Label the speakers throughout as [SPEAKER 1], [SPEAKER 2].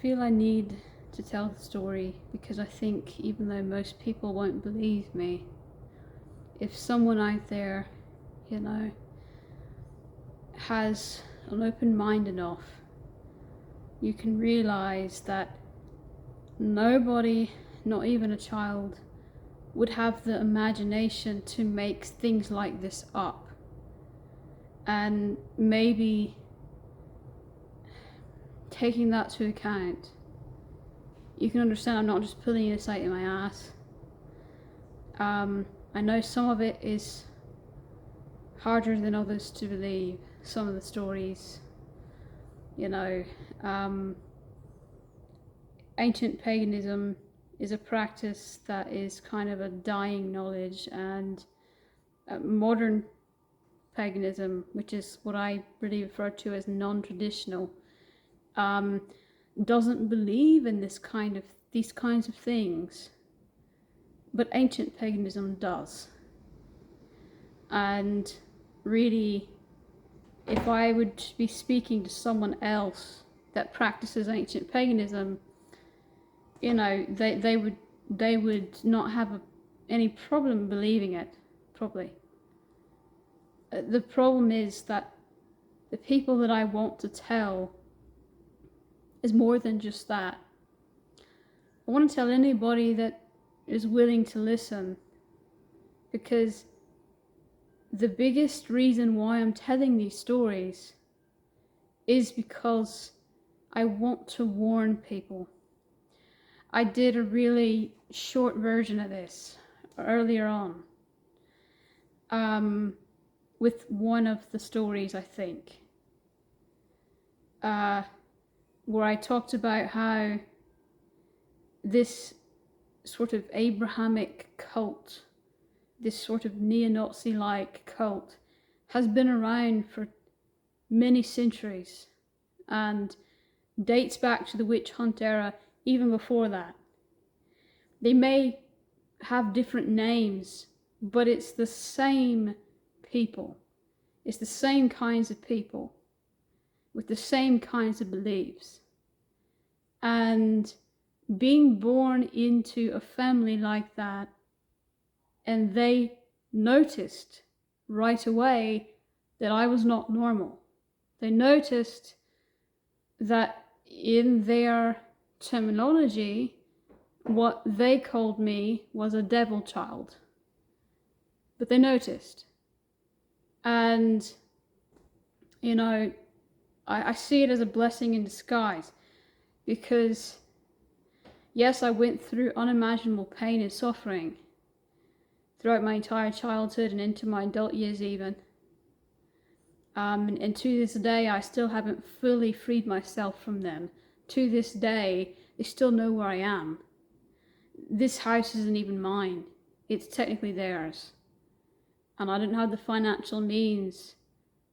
[SPEAKER 1] feel I need to tell the story because I think even though most people won't believe me, if someone out there, you know, has an open mind enough, you can realize that nobody, not even a child, would have the imagination to make things like this up. And maybe taking that to account, you can understand I'm not just pulling this out of my ass. I know some of it is harder than others to believe, some of the stories, you know. Ancient paganism is a practice that is kind of a dying knowledge, and modern paganism, which is what I really refer to as non-traditional, doesn't believe in these kinds of things, but ancient paganism does. And really, if I would be speaking to someone else that practices ancient paganism, you know, they would not have any problem believing it, probably. The problem is that the people that I want to tell is more than just that. I want to tell anybody that is willing to listen, because the biggest reason why I'm telling these stories is because I want to warn people. I did a really short version of this earlier on, with one of the stories, I think, where I talked about how this sort of Abrahamic cult, this sort of neo-Nazi-like cult, has been around for many centuries and dates back to the witch hunt era, even before that. They may have different names, but it's the same people. It's the same kinds of people with the same kinds of beliefs. And being born into a family like that, and they noticed right away that I was not normal. They noticed that in their terminology, what they called me was a devil child. But they noticed. And, you know, I see it as a blessing in disguise, because yes, I went through unimaginable pain and suffering throughout my entire childhood and into my adult years even. And to this day, I still haven't fully freed myself from them. To this day, they still know where I am. This house isn't even mine. It's technically theirs. And I don't have the financial means,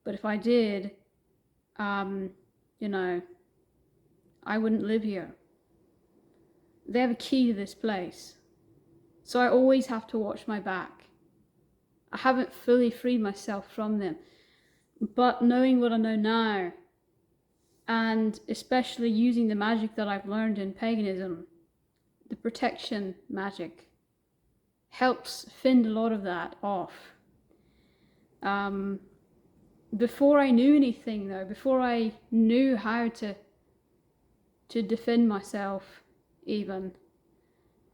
[SPEAKER 1] but if I did, you know, I wouldn't live here. They have a key to this place. So I always have to watch my back. I haven't fully freed myself from them. But knowing what I know now, and especially using the magic that I've learned in paganism, the protection magic, helps fend a lot of that off. Before I knew anything though, before I knew how to defend myself even,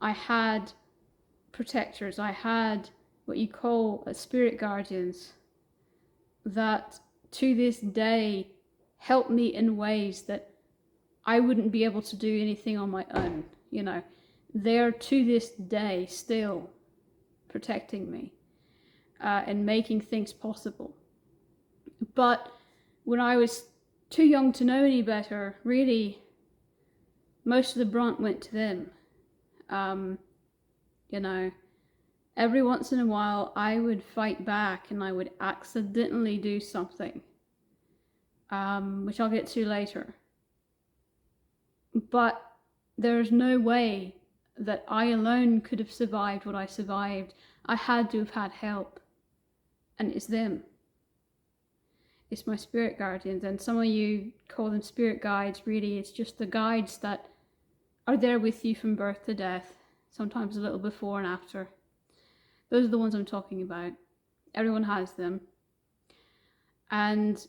[SPEAKER 1] I had protectors, I had what you call spirit guardians that to this day help me in ways that I wouldn't be able to do anything on my own, you know. They're to this day still protecting me and making things possible. But when I was too young to know any better, really, most of the brunt went to them. You know, every once in a while I would fight back and I would accidentally do something, which I'll get to later. But there's no way that I alone could have survived what I survived. I had to have had help, and it's them. it's my spirit guardians, and some of you call them spirit guides. Really, it's just the guides that are there with you from birth to death, sometimes a little before and after. Those are the ones I'm talking about. Everyone has them. And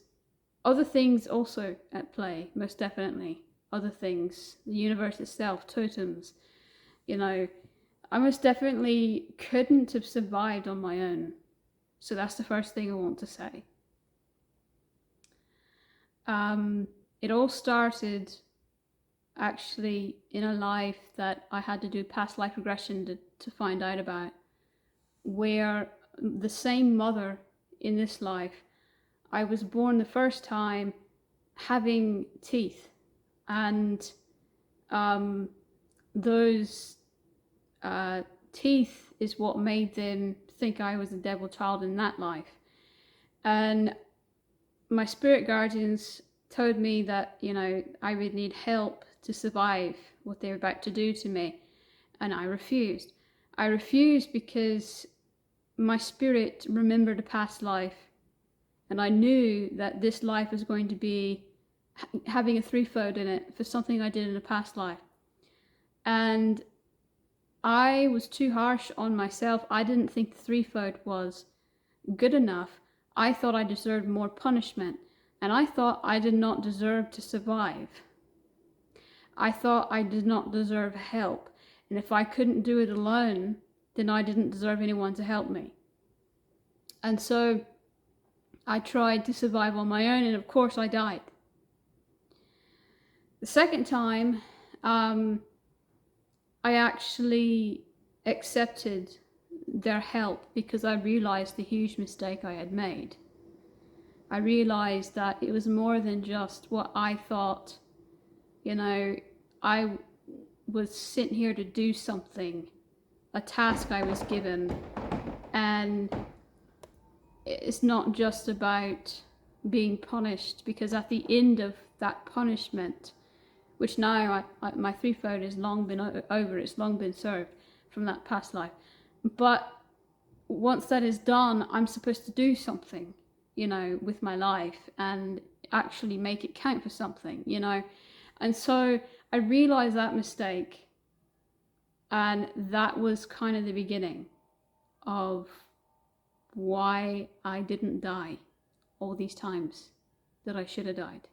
[SPEAKER 1] other things also at play, most definitely. Other things, the universe itself, totems. You know, I most definitely couldn't have survived on my own. So that's the first thing I want to say. It all started actually in a life that I had to do past life regression to find out about, where the same mother in this life, I was born the first time having teeth, and those teeth is what made them think I was a devil child in that life. And my spirit guardians told me that, you know, I would need help to survive what they were about to do to me. And I refused. I refused because my spirit remembered a past life. And I knew that this life was going to be having a threefold in it for something I did in a past life. And I was too harsh on myself. I didn't think the threefold was good enough. I thought I deserved more punishment. And I thought I did not deserve to survive. I thought I did not deserve help. And if I couldn't do it alone, then I didn't deserve anyone to help me. And so I tried to survive on my own, and of course I died. The second time, I actually accepted their help because I realized the huge mistake I had made. I realized that it was more than just what I thought. You know, I was sent here to do something, a task I was given, and it's not just about being punished, because at the end of that punishment, which now my threefold has long been over, it's long been served from that past life. But once that is done, I'm supposed to do something, you know, with my life and actually make it count for something, you know. And so I realized that mistake, and that was kind of the beginning of why I didn't die all these times that I should have died.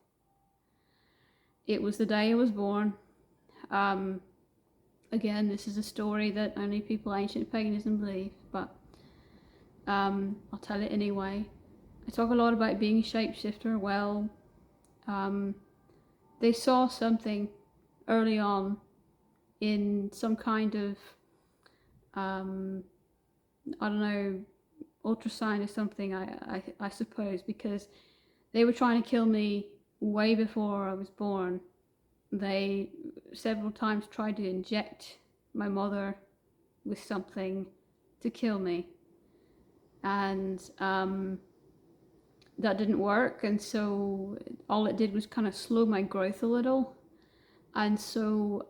[SPEAKER 1] It was the day I was born. Again, this is a story that only people ancient paganism believe, but I'll tell it anyway. I talk a lot about being a shapeshifter. Well, they saw something early on in some kind of, I don't know, ultrasound or something, I suppose, because they were trying to kill me way before I was born. They several times tried to inject my mother with something to kill me, and that didn't work, and so all it did was kind of slow my growth a little. And so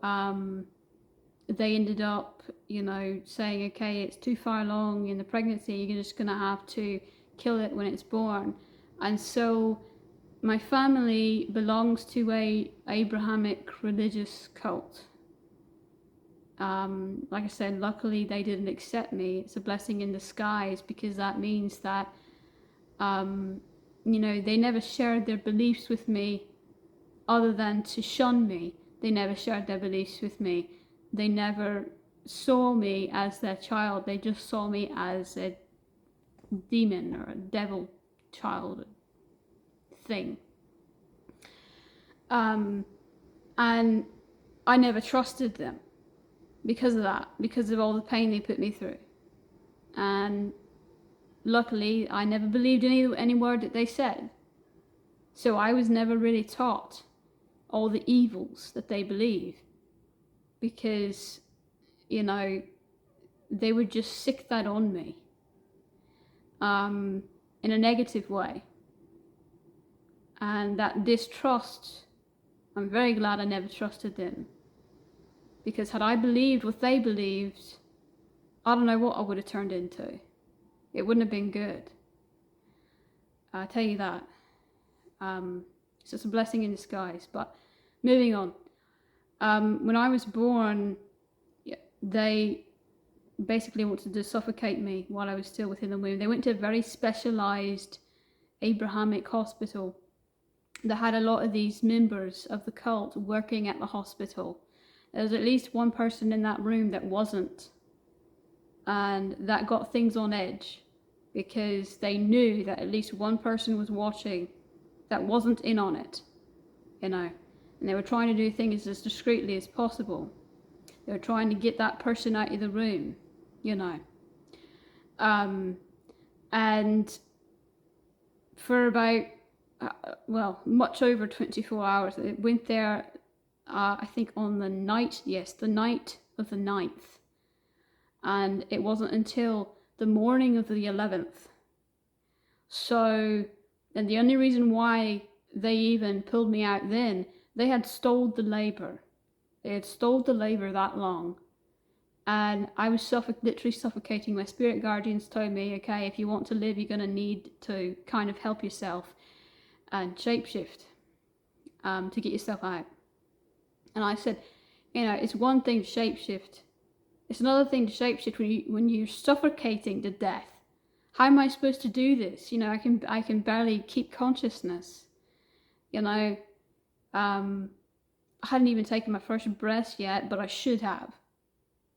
[SPEAKER 1] they ended up, you know, saying, okay, it's too far along in the pregnancy, you're just going to have to kill it when it's born. And so my family belongs to a Abrahamic religious cult. Like I said, luckily they didn't accept me. It's a blessing in disguise, because that means that, you know, they never shared their beliefs with me other than to shun me. They never shared their beliefs with me. They never saw me as their child. They just saw me as a demon or a devil child thing. And I never trusted them because of that, because of all the pain they put me through. And luckily, I never believed any word that they said. So I was never really taught all the evils that they believe, because, you know, they would just sick that on me in a negative way. And that distrust, I'm very glad I never trusted them, because had I believed what they believed, I don't know what I would have turned into. It wouldn't have been good. I tell you that. So it's a blessing in disguise. But moving on. When I was born, they basically wanted to suffocate me while I was still within the womb. They went to a very specialized Abrahamic hospital that had a lot of these members of the cult working at the hospital. There was at least one person in that room that wasn't, and that got things on edge because they knew that at least one person was watching that wasn't in on it, and they were trying to do things as discreetly as possible. They were trying to get that person out of the room, and for about much over 24 hours. It went there, I think on the night of the 9th. And it wasn't until the morning of the 11th. So, and the only reason why they even pulled me out then, they had stalled the labor. They had stalled the labor that long. And I was literally suffocating. My spirit guardians told me, okay, if you want to live, you're going to need to kind of help yourself and shapeshift to get yourself out. And I said, it's one thing to shapeshift. It's another thing to shapeshift when you're suffocating to death. How am I supposed to do this? I can barely keep consciousness. I hadn't even taken my first breath yet, but I should have.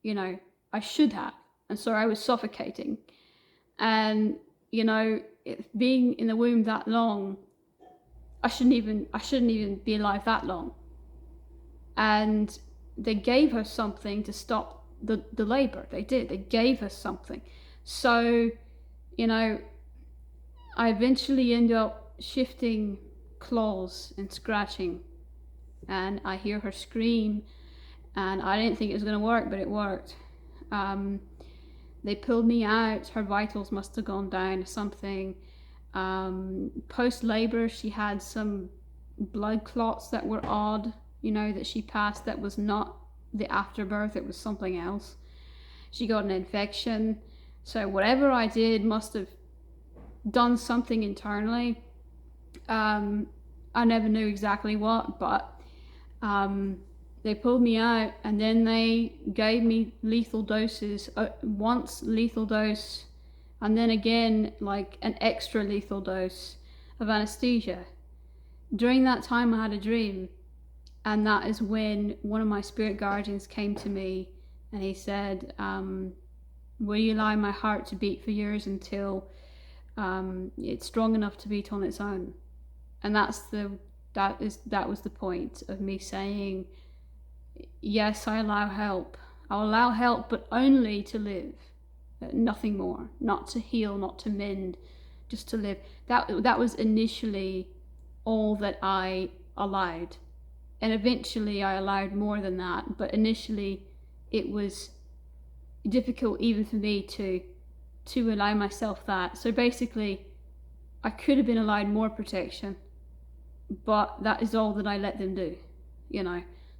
[SPEAKER 1] I should have. And so I was suffocating. And, being in the womb that long, I shouldn't even be alive that long. And they gave her something to stop the labor. They did. They gave us something. So, I eventually end up shifting claws and scratching. And I hear her scream. And I didn't think it was going to work, but it worked. They pulled me out. Her vitals must have gone down or something. Post-labor, she had some blood clots that were odd, that she passed that was not the afterbirth, it was something else. She got an infection. So whatever I did must have done something internally. I never knew exactly what, but they pulled me out and then they gave me lethal doses, once lethal dose, and then again like an extra lethal dose of anesthesia. During that time I had a dream, and that is when one of my spirit guardians came to me and he said, will you allow my heart to beat for yours until it's strong enough to beat on its own? And that was the point of me saying, yes, I allow help. I'll allow help, but only to live. Nothing more. Not to heal, not to mend, just to live. That was initially all that I allowed. And eventually I allowed more than that. But initially it was difficult even for me to allow myself that. So basically I could have been allowed more protection, but that is all that I let them do.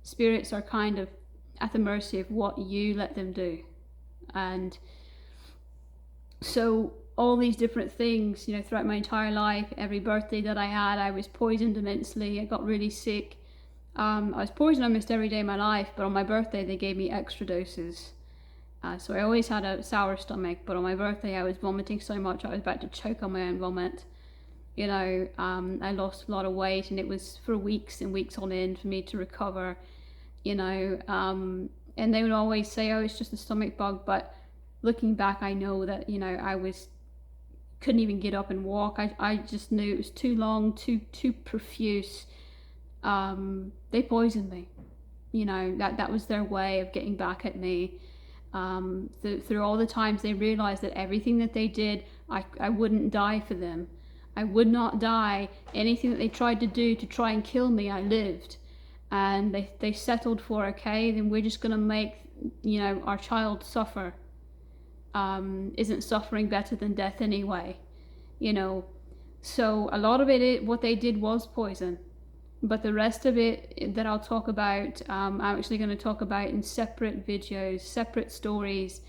[SPEAKER 1] Spirits are kind of at the mercy of what you let them do. And so all these different things, throughout my entire life, every birthday that I had, I was poisoned immensely. I got really sick. I was poisoned almost every day of my life, but on my birthday they gave me extra doses. So I always had a sour stomach, but on my birthday I was vomiting so much I was about to choke on my own vomit. I lost a lot of weight, and it was for weeks and weeks on end for me to recover. And they would always say, oh, it's just a stomach bug, but looking back I know that I couldn't even get up and walk. I just knew it was too long, too profuse. They poisoned me. That was their way of getting back at me. Through all the times they realized that everything that they did, I wouldn't die for them. I would not die. Anything that they tried to do to try and kill me, I lived. And they settled for, okay, then we're just going to make, our child suffer. Isn't suffering better than death anyway? So a lot of it, what they did was poison. But the rest of it that I'll talk about, I'm actually going to talk about in separate videos, separate stories,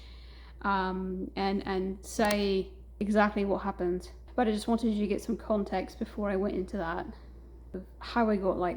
[SPEAKER 1] and say exactly what happened. But I just wanted you to get some context before I went into that, of how I got like this.